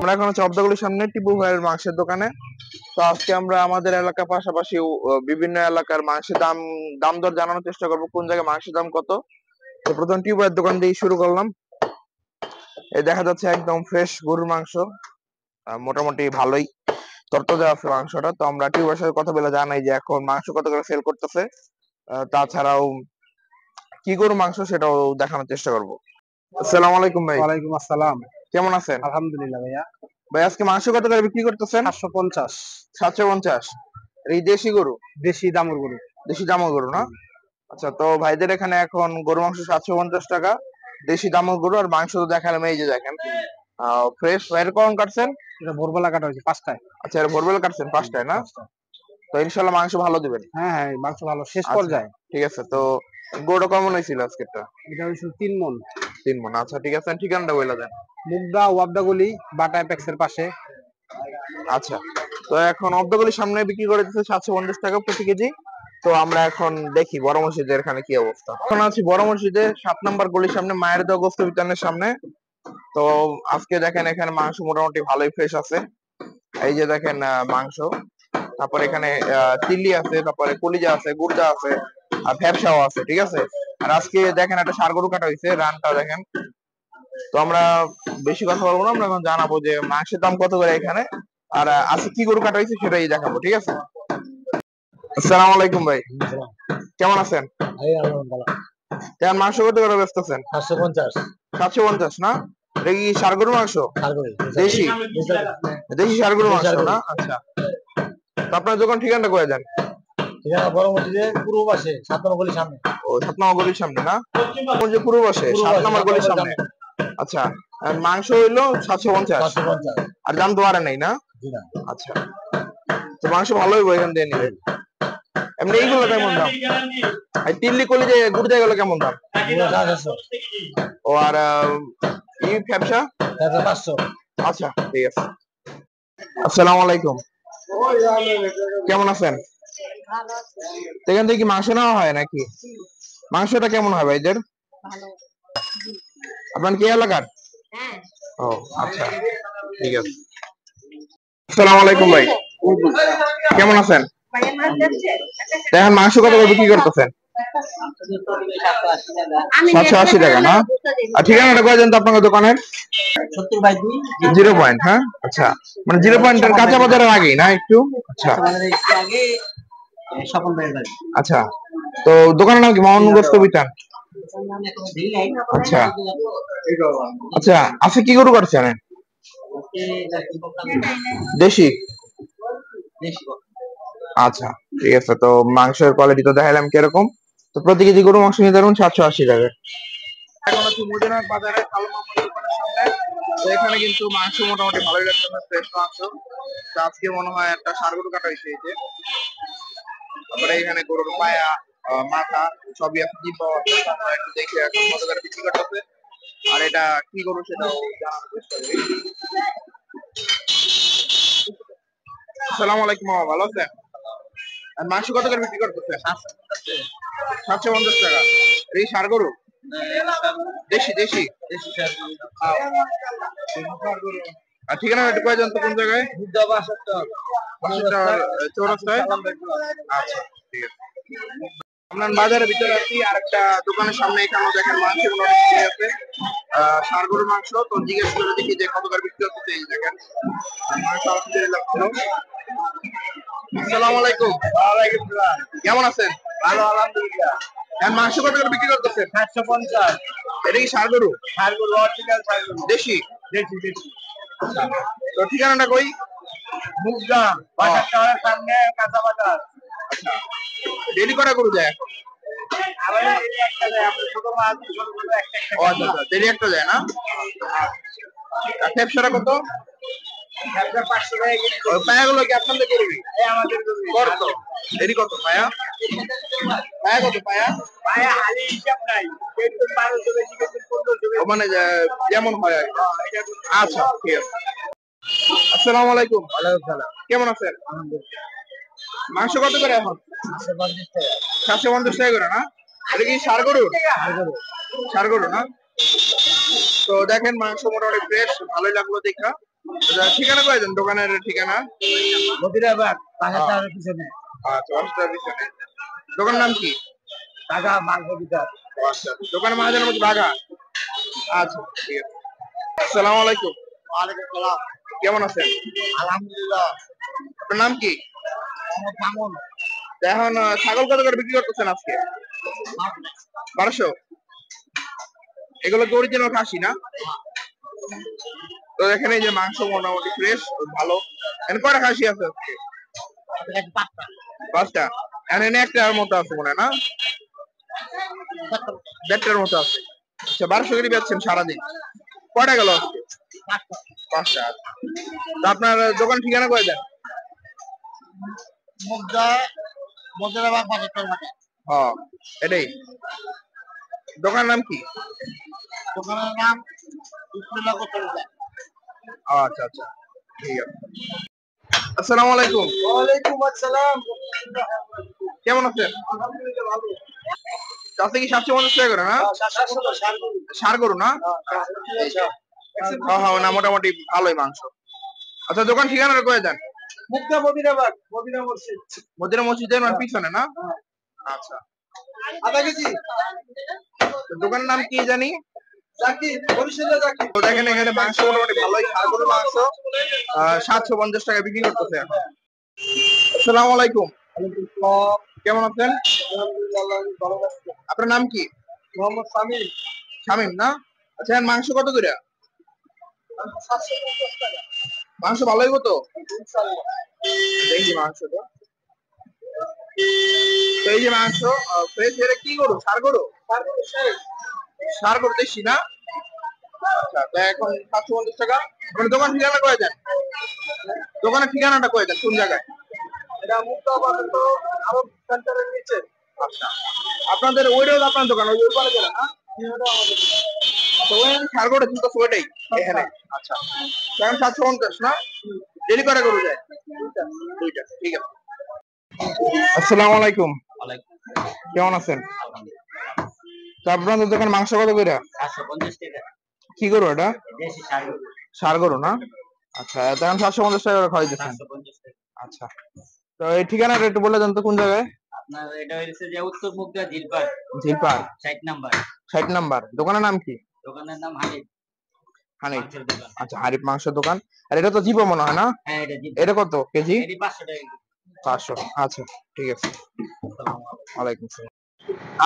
আমরা এখন হচ্ছে অবদাগুলির সামনে টিপু ভাইয়ের মাংসের দোকানে। তো আজকে আমরা আমাদের এলাকার পাশাপাশি বিভিন্ন এলাকার মাংসের দাম দাম দর জানানোর চেষ্টা করবো, কোন জায়গায় মাংসের দাম কত। তো প্রথম টিপু ভাইয়ের দোকান দিয়ে শুরু করলাম। এই দেখা যাচ্ছে একদম ফ্রেশ গরুর মাংস, মোটামুটি ভালোই তরতাজা আছে মাংসটা। তো আমরা টিপু ভাইয়ের সাথে কথা বলে জানাই যে এখন মাংস কত করে সেল করতেছে, তাছাড়াও কি গরুর মাংস সেটাও দেখানোর চেষ্টা করবো। আসসালামু আলাইকুম ভাই। ওয়ালাইকুম আসসালাম। কেমন আছেন? আলহামদুলিল্লাহ ভাইয়া। ভাই আজকে মাংস কত করে বিক্রি করতেছেন? 750। 750। এই দেশি গরু? দেশি দামুর গরু। দেশি দামর গরু না? আচ্ছা, তো ভাইদের এখানে এখন গরু মাংস 750 টাকা, দেশি দামর গরু। আর মাংস তো দেখালাম, এই যে দেখেন ফ্রেশ। ভাইয়ের কখন কাটছেন? এটা ভোরবেলা কাটা হয়েছে 5টায়। আচ্ছা, এটা ভোরবেলা কাটছেন 5টায় না? 5টায়। তো ইনশাল্লাহ মাংস ভালো দিবেন। হ্যাঁ হ্যাঁ, মাংস ভালো, শেষ আচ্ছা পর্যায়ে। ঠিক আছে। তো গরুটা কেমন হয়েছিল আজকেরটা? এটা হয়েছিল 3 মণ। 3 মণ। আচ্ছা ঠিক আছে, ঠিকানাটা বলে দেন। মুগদা ওয়াবদাগুলি বাটা অ্যাপেক্সের পাশে। আচ্ছা, তো এখন অব্দগলির সামনে বিক্রি করে দিচ্ছে 750 টাকা প্রতি কেজি। তো আমরা এখন দেখি বড় মসজিদের এখানে কি অবস্থা। এখন আছি বড় মসজিদে 7 নম্বর গলির সামনে, মায়ের দোয়া গোস্ত বিতানের সামনে। তো আজকে দেখেন এখানে মাংস মোটামুটি ভালোই ফ্রেশ আছে। এই যে দেখেন মাংস, তারপর এখানে তিল্লি আছে, তারপরে কলিজা আছে, গুর্দা আছে, আর ভ্যাপসাও আছে। ঠিক আছে। আর আজকে দেখেন একটা ষাড় গরু কাটা হয়েছে, রানটা দেখেন। তো আমরা বেশি কথা বলবো না, আমরা এখন জানাবো যে মাংসের দাম কত করে এখানে, আর আজকে কি গরু কাটা হয়েছে সেটাই দেখাবো। ঠিক আছে। আসসালামু আলাইকুম ভাই, কেমন আছেন? মাংস কত করে বেচতেছেন? 750। 750 না? এটা কি ষাড় গরুর মাংস? দেশি দেশি ষাড় গরুর মাংস না? আচ্ছা, তো আপনার দোকান ঠিকানাটা করে দেন। ঠিকানা বড় মসজিদের পূর্ব পাশে 7 নম্বর গলির সামনে। ও 7 নম্বর গলির সামনে না? কোন যে পূর্ব পাশে 7 নম্বর গলির সামনে। আচ্ছা, আর মাংস হইলো 750। আর দাম তো বাড়ে নাই না? আচ্ছা, তো মাংস ভালো হইবো এখান থেকে নিলে। এমনি এইগুলো কেমন দাম? আর তিল্লি কলিজা গুড় গেল কেমন দাম? ও আর এই ফ্যাপসা 500। আচ্ছা ঠিক আছে। আসসালামু আলাইকুম, কেমন আছেন? এখান থেকে কি মাংস নেওয়া হয় নাকি? মাংসটা কেমন হয় ভাইদের? আপনার কি এলাকার? ও আচ্ছা ঠিক আছে। আসসালামু আলাইকুম ভাই, কেমন আছেন? এখন মাংস কত করে বিক্রি করতেছেন? 780 টাকা না? আর ঠিকানাটা কয়ে দেন তো আপনার দোকানের। 0 পয়েন্ট। হ্যাঁ আচ্ছা, মানে 0 পয়েন্টের কাঁচা বাজারের আগেই না একটু? আচ্ছা আচ্ছা, তো দোকানের নাম কি? মোহাম্মদ গোস্ত বিতান। আচ্ছা আচ্ছা, আজকে কি গরু কাটছেন? দেশি। আচ্ছা ঠিক আছে, তো মাংসের কোয়ালিটি তো দেখালাম কিরকম। তো প্রতি কেজি গরু মাংস নিয়ে ধরুন 780 টাকা। এখন হচ্ছে মদিনার বাজারে কালো মামুর দোকানের সামনে। তো এখানে কিন্তু মাংস মোটামুটি ভালোই লাগতেছে, ফ্রেশ মাংস। তো আজকে মনে হয় একটা ষাড় গরু কাটা হয়েছে। এই যে তারপরে এখানে গরুর পায়া, মাথা সবই আছে, জিভ পাওয়া যাচ্ছে। আমরা একটু দেখি এখন কত করে বিক্রি করতেছে, আর এটা কি গরু সেটাও জানার চেষ্টা করি। আসসালামু আলাইকুম মামা, ভালো আছেন? আর মাংস কত করে বিক্রি করতেছেন? 750 টাকা। এই ষাড় গরু? দেশি দেশি আর ঠিকানা একটু কয়ে যান তো, কোন জায়গায়? চৌরাস্তায়। আচ্ছা ঠিক আছে। আমরা বাজারের ভিতরে আছি, আর একটা দোকানের সামনে। এখানেও দেখেন মাংসের আছে, ষাড় গরুর মাংস। তো জিজ্ঞেস করে দেখি যে কত করে বিক্রি হচ্ছে। এই দেখেন মাংস আলহামদুলিল্লাহ ভালো। আসসালামু আলাইকুম। কেমন আছেন? ভালো আলহামদুলিল্লাহ। মাংস কত করে বিক্রি করতেছেন? 750। এটা কি ষাড় গরু? ষাড় গরু, অরিজিনাল ষাড় গরু। দেশি দেশি দেশি। আচ্ছা, তো ঠিকানাটা কই? মুগদা বাজার টাওয়ারের সামনে, কাঁচা বাজার। আচ্ছা, ডেলি কটা গরু যায় এখন? আমাদের ডেলি একটা যায়, আমরা ছোট মাছ ছোট ছোট একটা একটা। ও আচ্ছা, ডেলি একটা যায় না? আর ফ্যাপসাটা কত? ফ্যাপসা 500 টাকা কেজি। ওই পায়াগুলো কি আপনাদের করবি? এই আমাদের করবি। কত দেরি কত পায়া? পায়া কত পায়া? পায়া হালি হিসাব নাই, কিন্তু 1200 বেশি, কিন্তু 1500 বেশি, মানে যেমন হয় আর কি। আচ্ছা ঠিক আছে। আসসালামু আলাইকুম। ওয়ালাইকুম সালাম। কেমন আছেন? মাংস কত করে এখন? 750 টাকা করে না? এটা কি ষাড় গরু? ষাড় গরু না? তো দেখেন মাংস মোটামুটি ফ্রেশ, ভালোই লাগলো দেখা। আচ্ছা, ঠিকানা কয়ে দেন, দোকানের ঠিকানা। মদিরাবাদ বাসার পিছনে আচ্ছা, বাসার পিছনে। দোকানের নাম কি? টাকা মাংস বিচার। আচ্ছা, দোকানের মাঝে মধ্যে বাঘা। আচ্ছা, ঠিক আছে। আসসালামু আলাইকুম। ওয়ালাইকুম সালাম। কেমন আছেন? আলহামদুলিল্লাহ। আপনার নাম কি? আমার মামুন। এখন ছাগল কত করে বিক্রি করতেছেন আজকে? 1200। এগুলো কি অরিজিনাল খাসি না? তো এখানে এই যে মাংস মোটামুটি ফ্রেশ, ভালো। এখানে কয়টা খাসি আছে আজকে? পাঁচটা। এখানে একটার মতো আছে মনে হয় না? দেড়টার মতো আছে। আচ্ছা, 1200 করে বেচছেন সারাদিন। কয়টা গেল আজকে? পাঁচটা। তো আপনার দোকান ঠিকানা কয়ে দেন। মদিরাবাদ বাজার মাঠে। হ্যাঁ, এটাই। দোকানের নাম কি? দোকানের নাম বিসমিল্লাহ কচুরিয়া। আচ্ছা আচ্ছা, ঠিক আছে। আসসালামু আলাইকুম। ওয়ালাইকুম আসসালাম। কেমন আছেন? আলহামদুলিল্লাহ ভালো। তাতে কি 750 টাকা করে না? ষাঁড় গরু না? হ্যাঁ হ্যাঁ, না মোটামুটি ভালোই মাংস। আচ্ছা, দোকান ঠিকানাটা কয়ে দেন। মুক্তা মদিরাবাদ, মদিনা মসজিদ। মদিনা মসজিদের মানে পিছনে না? আচ্ছা। আধা কেজি। তো দোকানের নাম কি জানি? জাকি, বরিশালে জাকি। তো দেখেন এখানে মাংস মোটামুটি ভালোই, ষাঁড় গরুর মাংস 750 টাকা বিক্রি করতেছে এখন। আসসালামু আলাইকুম। কেমন আছেন? আলহামদুলিল্লাহ ভালো আছি। আপনার নাম কি? মোহাম্মদ সামির। শামীম না? আচ্ছা, এখন মাংস কত করে? 750 টাকা। মাংস ভালোই হতো। ইনশাআল্লাহ। দেখি মাংসটা। তো এই যে মাংস ফ্রেশ, এটা কি গরু? ষাঁড় গরু? ষাঁড় গরু দেশি না? আচ্ছা, তো এখন 750 টাকা। মানে দোকান ঠিকানা কয়ে দেন। দোকানের ঠিকানাটা কয়ে দেন, কোন জায়গায়? এটা মুক্তা বাজার তো আরব সেন্টারের নিচে। আচ্ছা, আপনাদের ওইটাও আপনার দোকান, ওই পারে গেলে না? এটা আমাদের। তো ওই ষাঁড় গরু কিন্তু ওইটাই এখানে। আচ্ছা, তো এখন 750 না? ডেলি করে গরু যায়? দুইটা, ঠিক আছে। আসসালামু আলাইকুম। কেমন আছেন? তো আপনাদের দোকান মাংস কত করে? 750 টাকা। কি গরু এটা? দেশি ষাঁড় গরু। ষাঁড় গরু না? আচ্ছা, তখন 750 টাকা করে খাওয়াই দিচ্ছেন। 750 টাকা। আচ্ছা, তো এই ঠিকানাটা একটু বলে দেন তো, কোন জায়গায়? আপনার এটা হচ্ছে যে উত্তর মুক্তা জিলপার ঝিলপার 60 নাম্বার। 60 নাম্বার। দোকানের নাম কি? দোকানের নাম হানিফ হানিফ। মাংসের দোকান। আচ্ছা, হানিফ মাংসের দোকান। আর এটা তো জিপো মনে হয় না? হ্যাঁ, এটা জিপ। এটা কত কেজি? এটি 500 টাকা কেজি। 500। আচ্ছা, ঠিক আছে। ওয়ালাইকুম আসসালাম।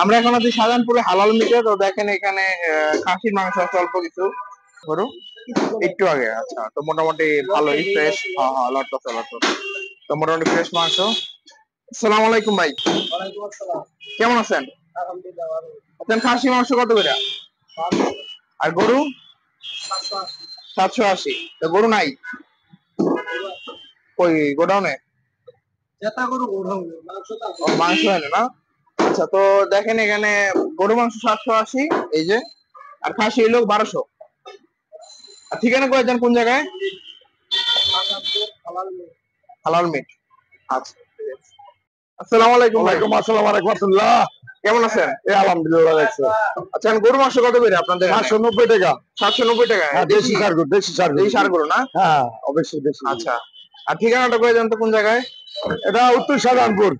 আমরা এখন আছি শাহজাহানপুরে হালাল মিটে। তো দেখেন এখানে খাসির মাংস আছে অল্প কিছু গরু একটু আগে। আচ্ছা, তো মোটামুটি ভালোই ফ্রেশ। হ্যাঁ হ্যাঁ, লটকাছে। তো মোটামুটি ফ্রেশ মাংস। আসসালামু আলাইকুম ভাই। ওয়ালাইকুম আসসালাম। কেমন আছেন? আলহামদুলিল্লাহ ভালো। আপনার খাসি মাংস কত করে? আর গরু? 780। তো গরু নাই? ওই গোডাউনে জেতা গরু গরু মাংসটা মাংস হয় না? আচ্ছা, তো দেখেন এখানে গরু মাংস 780, এই যে। আর খাসি হইলো 1200। আর ঠিকানা কয়ে দেন, কোন জায়গায়? হালাল মিট। আচ্ছা, ঠিক আছে। আসসালামু আলাইকুম ভাই। ওয়ালাইকুম আসসালাম ওয়া রাহমাতুল্লাহ। কেমন আছেন? এই আলহামদুলিল্লাহ লাগছে। আচ্ছা, এখন গরু মাংস কত করে আপনাদের? 790 টাকা। 790 টাকা। হ্যাঁ, দেশি ষাঁড় গরু, দেশি ষাঁড় গরু। এই ষাঁড় গরু না? হ্যাঁ, অবশ্যই দেশি। আচ্ছা, আর ঠিকানাটা কয়ে দেন তো, কোন জায়গায়? এটা উত্তর শাহজাহানপুর,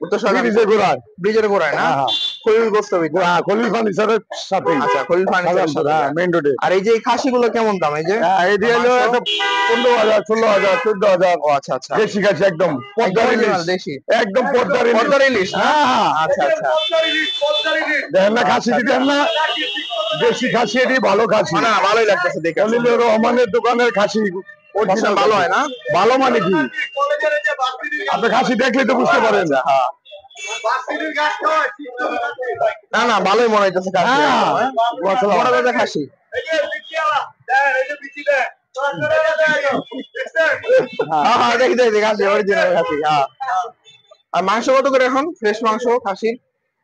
উত্তর শাহজাহানপুর ব্রিজের গোড়ায়। ব্রিজের গোড়ায় না? হ্যাঁ, হ্যাঁ। খলিল গোস্তাবি। হ্যাঁ, খলিল ফার্নিচারের সাথে। আচ্ছা, খলিল ফার্নিচারের সাথে। হ্যাঁ, মেইন রোডে। আর এই যে এই খাসিগুলো কেমন দাম? এই যে এটি হলো একটা 15,000, 16,000, 14,000। ও আচ্ছা আচ্ছা, দেশি খাসি একদম পদ্মার ইলিশ। দেশি একদম পদ্মার ইলিশ। পদ্মার ইলিশ না? হ্যাঁ, আচ্ছা আচ্ছা, দেখেন না খাসি দেন না, দেশি খাসি এটি ভালো খাসি। না ভালোই লাগতেছে দেখে। খলিলুর রহমানের দোকানের খাসি original ভালো হয় না? ভালো মানে কি, আপনি খাসি দেখলে তো বুঝতে পারেন। হ্যাঁ, না না, ভালোই মনে হইতেছে খাসি। হ্যাঁ, বড় কথা খাসি। হ্যাঁ হ্যাঁ, দেখি খাসি, অরিজিনাল খাসি। হ্যাঁ। আর মাংস কত করে এখন? ফ্রেশ মাংস খাসি?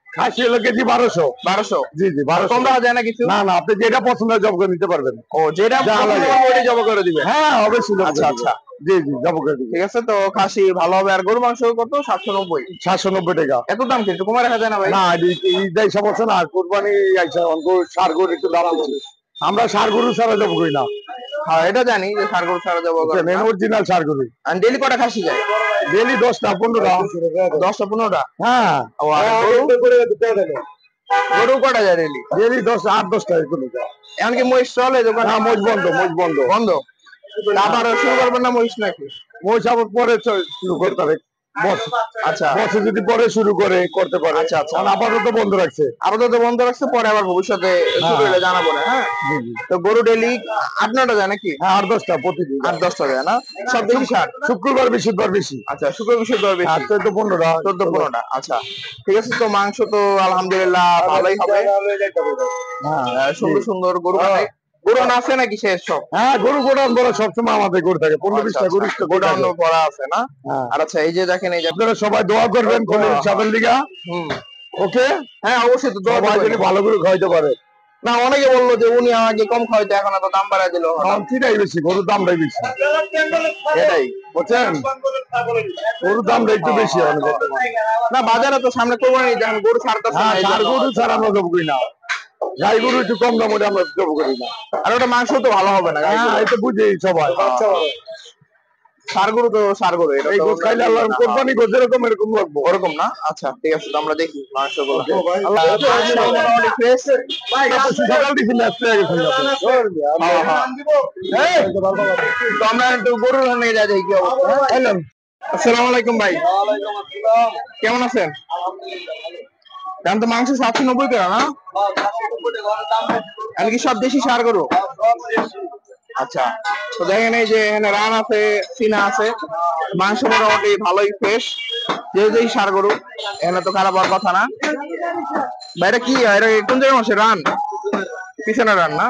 খাসি হলো কেজি 1200। 1200। জি জি, 1200। কম রাখা যায় না কিছু? না না, আপনি যেটা পছন্দ হয় জব করে নিতে পারবেন। ও, যেটা যা পছন্দ লাগে। হবে ওইটাই জমা করে দিবেন? হ্যাঁ, অবশ্যই জব আচ্ছা করে আচ্ছা, দিবেন। জি জি, জব করে দিবেন। ঠিক আছে। তো খাসি ভালো হবে। আর গরু মাংস কত? 790। 790 টাকা। এত দাম কি? একটু কমে রাখা যায় না ভাই? না, ঈদ আইসা বলছে না, কুরবানি আইসা, ষাঁড় গরু একটু দাম আছে। আমরা ষাঁড় গরু ছাড়া জব করি না। হ্যাঁ এটা জানি যে ষাড় গরু ছাড়া যাবো অরিজিনাল ষাড় গরু। ডেলি কটা খাসি যায়? ডেলি 10টা 15টা। 10টা 15টা? হ্যাঁ। গরু কটা যায় ডেলি? ডেলি 8-10টা এরকম যায়। এমনকি মহিষ চলে দোকান? না, মহিষ বন্ধ, মহিষ বন্ধ। বন্ধ? আবার শুরু করবেন না মহিষ নাকি? মহিষ আবার পরে শুরু করতে হবে। আচ্ছা বছর যদি পরে শুরু করতে পারে। আচ্ছা আচ্ছা, আপাতত বন্ধ রাখছে। আপাতত বন্ধ রাখছে, পরে আবার ভবিষ্যতে শুরু হলে জানাবো না। হ্যাঁ তো গরু ডেলি 8-9টা যায় নাকি? হ্যাঁ 8-10টা প্রতিদিন। 8-10টা যায় না? সব দেশি ষাড়? শুক্রবার বৃহস্পতিবার বেশি। আচ্ছা শুক্র বৃহস্পতিবার বেশি। 14-15টা। 14-15টা। আচ্ছা ঠিক আছে। তো মাংস তো আলহামদুলিল্লাহ ভালোই হবে। সুন্দর সুন্দর গরু কাটাই। গোডাউন আছে নাকি শেষ সব? হ্যাঁ গরু গোডাউন ভরা সবসময় আমাদের গরু থাকে। 15-20টা গরু গোডাউন ভরা আছে না? আর আচ্ছা এই যে দেখেন, এই যে আপনারা সবাই দোয়া করবেন খলিল সাহেবের লিগা। ওকে। হ্যাঁ অবশ্যই তো দোয়া যদি ভালো করে খাওয়াইতে পারে। না অনেকে বললো যে উনি আমাকে কম খাওয়াইতে, এখন এত দাম বাড়ায় দিল। সেটাই বেশি, গরুর দামটাই বেশি। এটাই বুঝছেন, গরুর দামটা একটু বেশি। না বাজারে তো সামনে কোরবানি, দেখেন গরু ছাড়তে। আর গরু ছাড়া আমরা জব করি না। গাই গরু একটু কম দাম ওটা আমরা জব করি না। আর ওটা মাংস তো ভালো হবে না। হ্যাঁ এটা বুঝেই সবাই। ষাড় গরু তো ষাড় গরু, এটা তো খাইলে আল্লাহ কোরবানি করতে এরকম এরকম লাগবে। ওরকম না? আচ্ছা ঠিক আছে, তো আমরা দেখি মাংস গুলো। তো আমরা একটু গরুর নিয়ে যাই দেখি কি অবস্থা। আসসালামু আলাইকুম ভাই, কেমন আছেন? দাম তো মাংস 790 টাকা না? এমনকি সব দেশি ষাড় গরু? আচ্ছা তো দেখেন এই যে এখানে রান আছে, সিনা আছে, মাংস মোটামুটি ভালোই ফ্রেশ, যেহেতু এই ষাড় গরু এখানে তো খারাপ হওয়ার কথা না। ভাই এটা কি, এটা কোন জায়গায় মাসে রান? পিছনে রান না?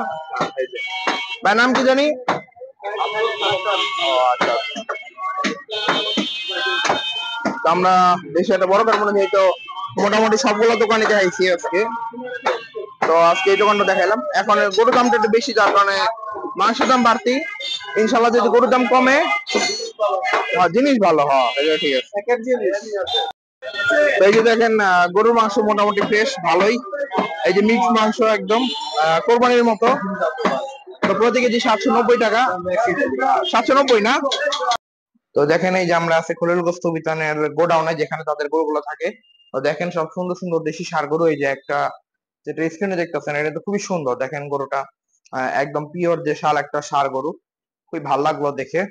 ভাই নাম কি জানি? আচ্ছা আমরা দেশে একটা বড় কারখানা নিয়ে তো মোটামুটি সবগুলো দোকানে দেখাইছি আজকে। তো আজকে এই দোকানটা দেখাইলাম। এখন গরুর দামটা একটু বেশি, যার কারণে মাংসের দাম বাড়তি। ইনশাল্লাহ যদি গরুর দাম কমে, জিনিস ভালো। হ্যাঁ ঠিক আছে। তো এই যে দেখেন গরুর মাংস মোটামুটি ফ্রেশ ভালোই। এই যে মিক্স মাংস একদম কোরবানির মতো। তো প্রতি কেজি 790 টাকা। 790 না? তো দেখেন এই যে আমরা আছে খলিল গোস্ত বিতানের গোডাউনে, যেখানে তাদের গরুগুলো থাকে। তো দেখেন সব সুন্দর সুন্দর দেশি ষাড় গরু। এই যে একটা যেটা স্ক্রিনে দেখতেছেন, এটা তো খুবই সুন্দর। দেখেন গরুটা একদম পিওর দেশাল একটা ষাড় গরু, খুবই ভালো লাগলো দেখে।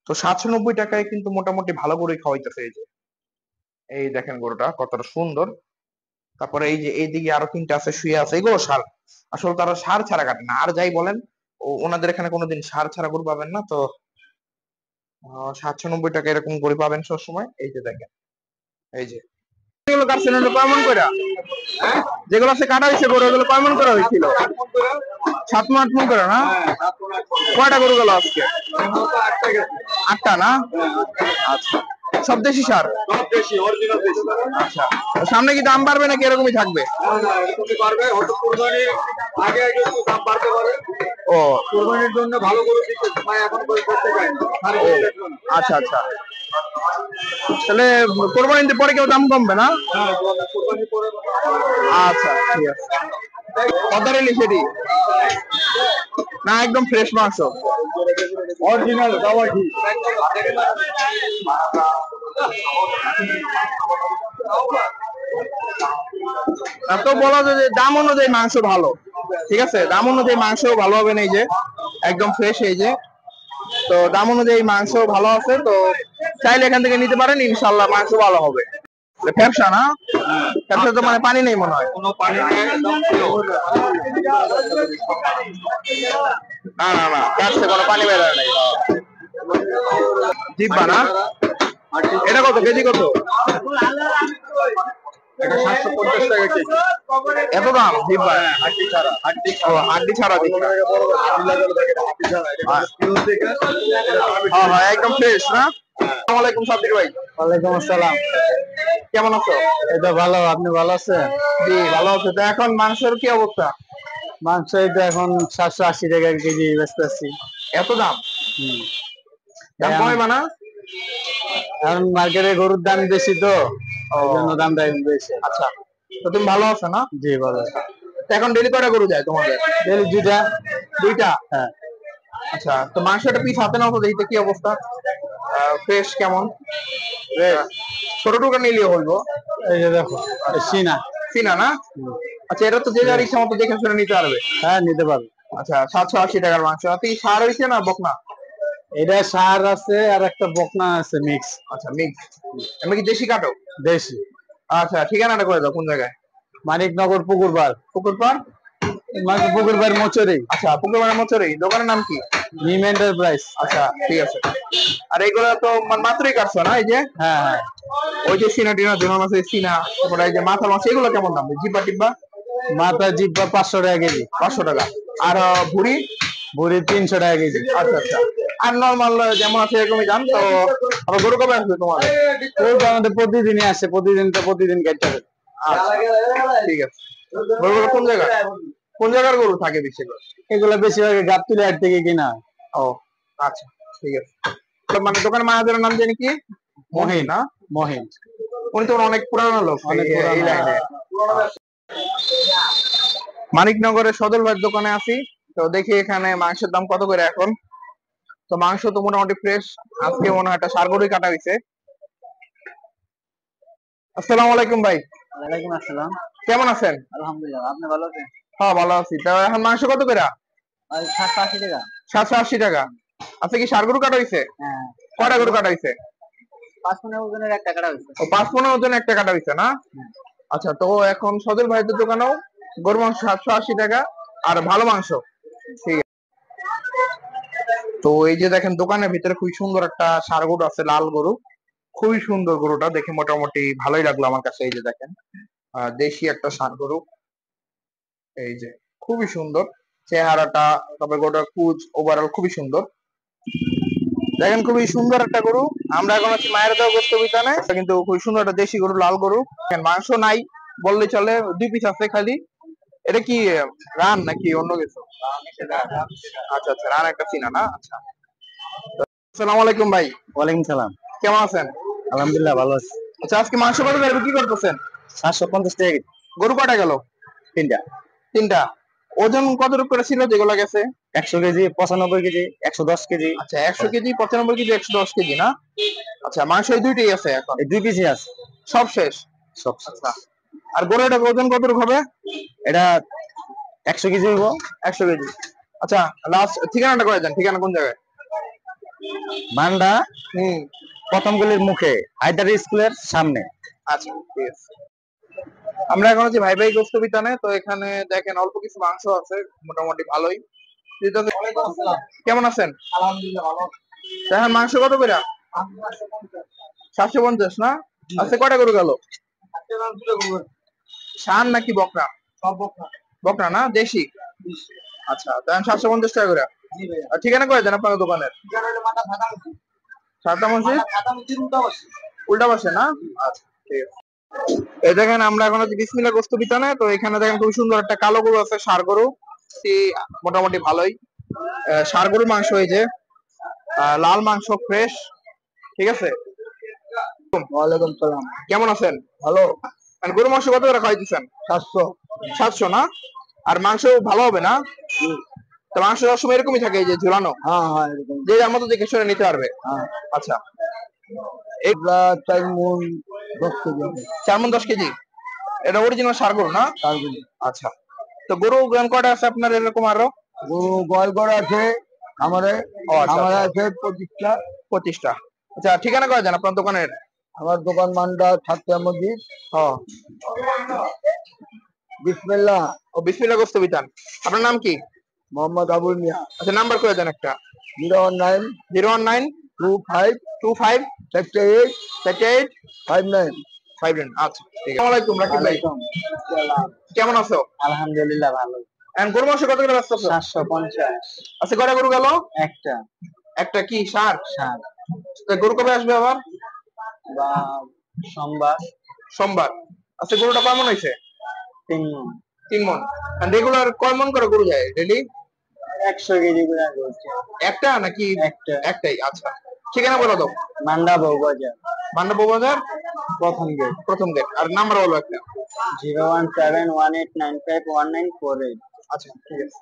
তো 790 টাকায় কিন্তু মোটামুটি ভালো গরুই খাওয়াইতেছে। এই যে এই দেখেন গরুটা কতটা সুন্দর। তারপরে এই যে এইদিকে আরো 3টা আছে শুয়ে আছে, এগুলো ষাড়। আসলে তারা ষাড় ছাড়া কাটে না। আর যাই বলেন, ওনাদের এখানে কোনোদিন ষাড় ছাড়া গরু পাবেন না। তো 790 টাকা এরকম করে পাবেন সবসময়। এই যে দেখেন, এই যে এগুলো কাটছেন হলো কেমন করে? যেগুলো আছে কাটা হয়েছে গরু, ওগুলো কেমন করা হয়েছিল? 7-8 মন করে না? কয়টা গরু গেল আজকে? 8টা না? আচ্ছা সব দেশি ষাড়? আচ্ছা সামনে কি দাম বাড়বে নাকি এরকমই থাকবে? ও কোরবানির জন্য ভালো গরু দিতে এখন করতে পারেন। আচ্ছা আচ্ছা, তাহলে কোরবানির পরে কেউ দাম কমবে না? আচ্ছা ঠিক আছে। কত রেলি সেটি? না একদম ফ্রেশ মাংস, অরিজিনাল দাওয়াটি। তো বলা যায় যে দাম অনুযায়ী মাংস ভালো। ঠিক আছে, দাম অনুযায়ী মাংস ভালো হবে না। এই যে একদম ফ্রেশ, এই যে তো দাম অনুযায়ী মাংস ভালো আছে। তো চাইলে এখান থেকে নিতে পারেন, ইনশাল্লাহ মাংস ভালো হবে। ব্যবসা না? ব্যবসা তো মানে পানি নেই মনে হয়। না না না, ব্যবসা কোনো পানি বের হয় নাই। জিব্বা না? এটা কত কেজি? কত? এটা 750 টাকা কেজি। এত দাম জিব্বা? হাড্ডি ছাড়া দেখি। হ্যাঁ হ্যাঁ একদম ফ্রেশ না? আসসালামু আলাইকুম সাব্বির ভাই। ওয়ালাইকুম আসসালাম। কেমন আছো? এই তো ভালো, আপনি ভালো আছেন? জি ভালো আছি। তো এখন মাংসের কি অবস্থা? মাংস এই তো এখন 780 টাকা কেজি বেচতেছি। এত দাম? দাম কমাইবা না? এখন মার্কেটে গরুর দাম বেশি, তো ওই জন্য দামটা বেশি। আচ্ছা তো তুমি ভালো আছো না? জি ভালো। এখন ডেলি কয়টা গরু যায় তোমাদের? ডেলি 2টা। 2টা? হ্যাঁ। আচ্ছা, তো মাংসটা পিস হাতে নাও তো দেখতে কি অবস্থা, ফ্রেশ কেমন? ছোট টুকরা নিলেও হইবো। এই যে দেখো, সিনা। চিনা না? আচ্ছা, এটা তো যে যার ইচ্ছা মতো দেখে শুনে নিতে পারবে। হ্যাঁ, নিতে পারবে। আচ্ছা, 780 টাকার মাংস। আপনি সার হইছে না বকনা? এটা সার আছে আর একটা বকনা আছে মিক্স। আচ্ছা, মিক্স। আমি কি দেশি কাটো? দেশি। আচ্ছা, ঠিকানাটা করে দাও, কোন জায়গায়? মানিকনগর পুকুরপাড়। পুকুরপাড়? পুকুরপাড় মোচরে। আচ্ছা, পুকুরপাড়ের মচুরি। দোকানের নাম কি? নিম এন্টারপ্রাইজ। আচ্ছা, ঠিক আছে। আর এইগুলো তো মাত্রই কাটছো না? এই যে হ্যাঁ হ্যাঁ। ওই যে সিনা টিনা জোনা মাছ, সিনা, তারপরে এই যে মাথা মাছ, এগুলো কেমন দাম? জিব্বা টিব্বা? মাথা জিব্বা 500 টাকা কেজি। 500 টাকা। আর ভুড়ি? ভুড়ি 300 টাকা কেজি। আচ্ছা আচ্ছা। আর নর্মাল যেমন আছে এরকমই দাম। তো আবার গরু কবে আসবে তোমাদের? আমাদের প্রতিদিনই আসে, প্রতিদিন কেটে হবে। আচ্ছা, ঠিক আছে। গরুগুলো কোন জায়গা, কোন জায়গার গরু থাকে বেশি করে? এগুলো বেশিরভাগ গাবতলী হাট থেকে কিনা। ও আচ্ছা, ঠিক আছে। তো মানে দোকানের মায়ের নাম জানি কি? মহিন না? মহিন। উনি তো অনেক পুরানো লোক অনেক এই পুরানো। লাইনে। মানিকনগরের সদর ভাইয়ের দোকানে আছি। তো দেখি এখানে মাংসের দাম কত করে এখন। তো মাংস তো মোটামুটি ফ্রেশ। আজকে মনে হয় একটা ষাঁড় গরুই কাটা হয়েছে। আসসালামু আলাইকুম ভাই। ওয়ালাইকুম আসসালাম। কেমন আছেন? আলহামদুলিল্লাহ, আপনি ভালো আছেন? হ্যাঁ, ভালো আছি। তা এখন মাংস কত করে? 780 টাকা। 780 টাকা। আচ্ছা, কি ষাঁড় গরু কাটা হয়েছে? হ্যাঁ। কয়টা গরু কাটা হয়েছে? 5 মণ ওজনের একটা কাটা হয়েছে। ও, 5 ওজন একটা কাটা হয়েছে না? আচ্ছা, তো এখন সদর ভাইদের দোকানেও গরু মাংস 780 টাকা আর ভালো মাংস। ঠিক আছে। তো এই যে দেখেন দোকানের ভিতরে খুবই সুন্দর একটা ষাঁড় গরু আছে, লাল গরু। খুবই সুন্দর গরুটা দেখে, মোটামুটি ভালোই লাগলো আমার কাছে। এই যে দেখেন, দেশি একটা ষাঁড় গরু। এই যে খুবই সুন্দর চেহারাটা, তবে গরুটার কুচ ওভারঅল খুবই সুন্দর। দেখেন খুবই সুন্দর একটা গরু। আমরা এখন আছি মায়ের দেওয়া গোস্ত বিতানে, কিন্তু খুবই সুন্দর একটা দেশি গরু, লাল গরু। মাংস নাই বললে চলে, 2 পিস আছে খালি। এটা কি রান নাকি অন্য কিছু? আচ্ছা আচ্ছা, রান একটা চিনা না? আচ্ছা। আসসালামু আলাইকুম ভাই। ওয়ালাইকুম সালাম। কেমন আছেন? আলহামদুলিল্লাহ, ভালো আছি। আচ্ছা, আজকে মাংস কত করে বিক্রি করতেছেন? 750 টাকা কেজি। গরু কটা গেল? 3টা। 3টা। ওজন কতটুকু করে ছিল যেগুলো গেছে? 100 কেজি, 95 কেজি, 110 কেজি। আচ্ছা, 100 কেজি, 95 কেজি, 110 কেজি না? আচ্ছা, মাংস এই দুইটাই আছে এখন? এই 2 পিসই আছে। সব শেষ? সব। আচ্ছা। আর গরুটার ওজন কতটুকু হবে? এটা 100 কেজি হইব। 100 কেজি। আচ্ছা, লাস্ট ঠিকানাটা করে দেন। ঠিকানা কোন জায়গায়? মান্ডা হুম। প্রথম গলির মুখে, হায়দারি স্কুলের সামনে। আচ্ছা, ঠিক আছে। আমরা এখন হচ্ছে ভাই ভাই গোস্ত বিতানে। তো এখানে দেখেন অল্প কিছু মাংস আছে, মোটামুটি ভালোই। কেমন আছেন? আলহামদুলিল্লাহ, ভালো। তো এখন মাংস কত করে? 750 না? আচ্ছা, কয়টা গরু গেল? ষাঁড় নাকি বকনা? বকনা না, দেশি? আচ্ছা, তাহলে 750 টাকা করে। আর ঠিকানা করে দেন আপনার দোকানের। সাতটা মসজিদ উল্টা পাশে না? আচ্ছা, ঠিক আছে। এই দেখেন আমরা এখন হচ্ছে বিসমিল্লাহ গোস্ত বিতানে। তো এখানে দেখেন খুব সুন্দর একটা কালো গরু আছে, ষাঁড় গরু। মোটামুটি ভালোই ষাঁড় গরুর মাংস। এই যে লাল মাংস, ফ্রেশ। ঠিক আছে। ওয়ালাইকুম সালাম। কেমন আছেন? ভালো। মানে গরু মাংস কত করে খাইতেছেন? 700। 700 না? আর মাংস ভালো হবে না? তো মাংস সবসময় এরকমই থাকে, এই যে ঝুলানো? হ্যাঁ হ্যাঁ, এরকম। যে যার মতো দেখে শুনে নিতে পারবে। হ্যাঁ। আচ্ছা, এগুলা 4 মণ 10 কেজি। 4 মণ 10 কেজি। এটা অরিজিনাল ষাঁড় গরু না? 4 কেজি। আচ্ছা, তো গরু কয়টা আছে আপনার এরকম আরো? গরু গয় গড় আছে আমাদের। ও আচ্ছা, আমার আচ্ছা। আছে 25টা। 25টা। আচ্ছা, ঠিকানা করে দেন আপনার দোকানের। আমার দোকান মান্ডা ছাত্রা মসজিদ। ও, বিসমিল্লাহ। ও, বিসমিল্লাহ গোস্ত বিতান। আপনার নাম কি? মোহাম্মদ আবুল মিয়া। আচ্ছা, নাম্বার করে দেন একটা। 019 019 25 25 38 38 59। 59। আচ্ছা, ঠিক আছে। আসসালামু আলাইকুম রাকিব ভাই। কেমন আছো? আলহামদুলিল্লাহ, ভালো। এখন গরু মাংস কত করে ব্যস্ত আছো? 750। আচ্ছা, কয়টা গরু গেল? একটা। একটা কি ষাঁড়? ষাঁড়। তো গরু কবে আসবে আবার? বা সোমবার। সোমবার। আচ্ছা, গরুটা কয় মণ হয়েছে? 3 মণ। 3 মণ। রেগুলার কয় মণ করে গরু যায় ডেইলি? 100 কেজি করে রয়েছে। একটা নাকি? একটা। একটাই। আচ্ছা, ঠিকানা বলো দাও। মান্ডা বউবাজার, মান্না বাজার, প্রথম গেট। প্রথম গেট। আর নাম্বার বলো একটা। 01718951948। আচ্ছা, ঠিক আছে।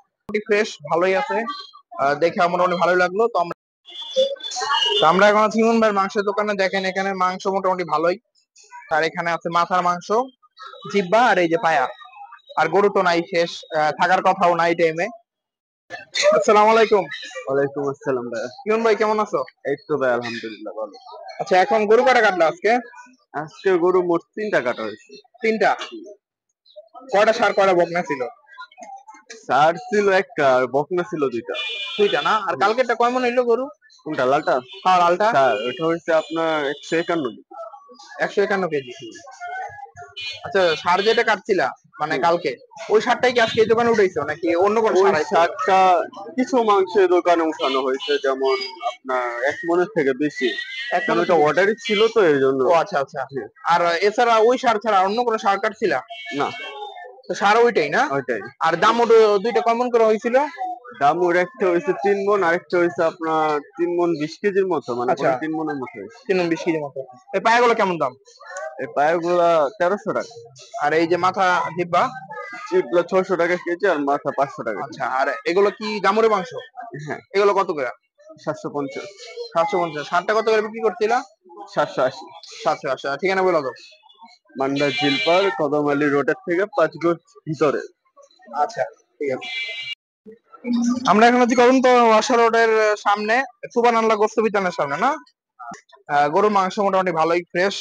ফ্রেশ ভালোই আছে। দেখে আমার মোটামুটি ভালোই লাগলো। তো আমরা এখন আছি ইমন ভাইয়ের মাংসের দোকানে। দেখেন এখানে মাংস মোটামুটি ভালোই। আর এখানে আছে মাথার মাংস, জিব্বা আর এই যে পায়া। আর গরু তো নাই, শেষ। থাকার কথাও নাই টাইমে। আসসালামু আলাইকুম। ওয়ালাইকুম আসসালাম ভাই। ইমন ভাই কেমন আছো? এই তো ভাই আলহামদুলিল্লাহ ভালো। আচ্ছা, এখন গরু কটা কাটলো আজকে? আজকে গরু মোট 3টা কাটা হয়েছে। 3টা? কয়টা ষাঁড় কয়টা বকনা ছিল? ষাঁড় ছিল একটা আর বকনা ছিল 2টা। 2টা না? আর কালকেরটা কয় মন হইলো গরু? কোনটা লালটা? হ্যাঁ, লালটা। ষাঁড় ওটা হচ্ছে আপনার 151। 151 কেজি। আচ্ছা, ষাঁড় যেটা কাটছিলা মানে কালকে, ওই ষাঁড়টাই কি আজকে এই দোকানে উঠাইছো নাকি অন্য কোনো ওই ষাঁড় আইছে? ষাঁড়টা কিছু মাংসের দোকানে উঠানো হয়েছে, যেমন আপনার 1 মনের থেকে বেশি। এক কারণ মণ ওটা অর্ডারই ছিল তো এই জন্য। ও আচ্ছা আচ্ছা। আর এছাড়া ওই ষাঁড় ছাড়া অন্য কোনো ষাঁড় কাটছিলা? না, তো ষাঁড় ওইটাই না? ওইটাই। আর দাম দুইটা কেমন করে হয়েছিল? দাম ওর একটা হয়েছে 3 মন, আরেকটা হয়েছে আপনার 3 মন 20 কেজির মতো, মানে আচ্ছা, 3 মনের মতো হয়েছে। 3 মণ 20 কেজি মতো। এই পায়াগুলো কেমন দাম? এই পায়েগুলা 1300 টাকা। আর এই যে মাথা, জিব্বা? চিপলা 600 টাকা কেজি আর মাথা 500 টাকা কেজি। আচ্ছা, আর এগুলো কি গামুরের মাংস? হ্যাঁ, এগুলো কত করে? 750। 750। ষাঁড়টা কত করে বিক্রি করছিলা? 780। 780। ঠিকানা বলো তো। মান্ডা জিলপার কদমআলী রোডের থেকে 5 গজ ভিতরে। আচ্ছা, ঠিক আছে। আমরা এখন আছি কদমতলা ওয়াশা রোডের সামনে, সুবান আল্লাহ গোস্ত বিতানের সামনে না? গরুর মাংস মোটামুটি ভালোই ফ্রেশ।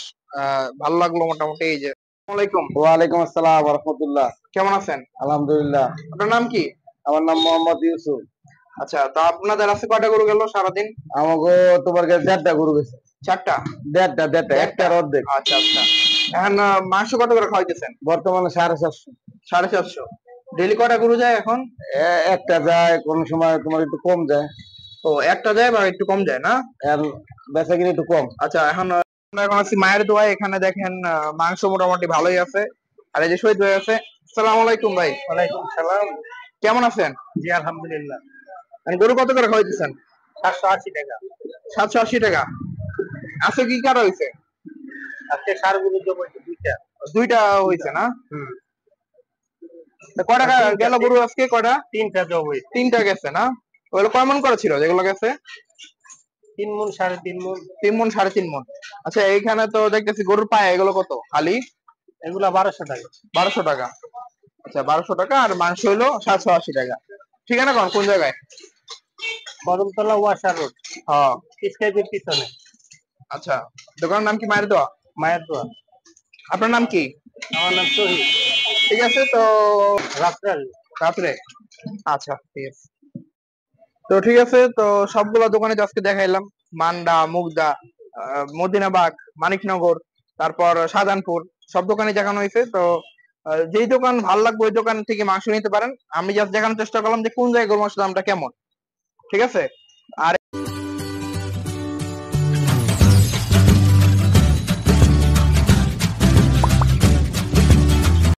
ভালো লাগলো মোটামুটি। এই যে, আসসালামু আলাইকুম। ওয়ালাইকুম আসসালাম ওয়া রাহমাতুল্লাহ। কেমন আছেন? আলহামদুলিল্লাহ। আপনার নাম কি? আমার নাম মোহাম্মদ ইউসুফ। আচ্ছা, তা আপনাদের আছে কয়টা গরু গেল সারাদিন? আমাকে তোমার কাছে 1.5টা গরু গেছে। 4টা? 1.5টা একটার অর্ধেক। আচ্ছা আচ্ছা। এখন মাংস কত করে খাওয়াইতেছেন? বর্তমানে 450। 450। ডেইলি কয়টা গরু যায় এখন? একটা যায়, কোন সময় তোমার একটু কম যায়। ও, একটা যায় বা একটু কম যায় না? আর বেচা কিনে একটু কম। আচ্ছা, আমরা এখন আছি মায়ের দোয়ায়। এখানে দেখেন মাংস মোটামুটি ভালোই আছে। আর এই যে শহীদ ভাই আছে। আসসালামু আলাইকুম ভাই। ওয়ালাইকুম সালাম। কেমন আছেন? জি আলহামদুলিল্লাহ। গরু কত করে খাওয়াইতেছেন? 780 টাকা। 780 টাকা। আজকে কি কাটা হয়েছে? আজকে সার গরু জমা 2টা। 2টা হয়েছে না? তা কয় টাকা গেল গরু আজকে? কয়টা? 3টা জমা। 3টা গেছে না? ওগুলো কয় মন করে ছিল যেগুলো গেছে? 3 মণ 3.5 মণ। 3 মন 3.5 মন। আচ্ছা, এইখানে তো দেখতেছি গরুর পায়ে, এগুলো কত খালি? এগুলা 1200 টাকা। 1200 টাকা। আচ্ছা, 1200 টাকা। আর মাংস হইলো 780 টাকা। ঠিকানা কোন জায়গায়? কদমতলা ওয়াশা রোড, হ্যাঁ। স্কাইপের পিছনে। আচ্ছা, দোকানের নাম কি? মায়ের দোয়া। মায়ের দোয়া। আপনার নাম কি? আমার নাম শহীদ। ঠিক আছে, তো রাত্রে। রাত্রে। আচ্ছা, ঠিক আছে। তো ঠিক আছে, তো সবগুলো দোকানে তো আজকে দেখাইলাম। মান্ডা, মুগদা, মদিনাবাগ, মানিকনগর, তারপর শাহজাহানপুর, সব দোকানে দেখানো হয়েছে। তো যেই দোকান ভালো লাগবে ওই দোকান থেকে মাংস নিতে পারেন। আমি জাস্ট দেখানোর চেষ্টা করলাম যে কোন জায়গায় গরু মাংসের দামটা কেমন। ঠিক আছে। আর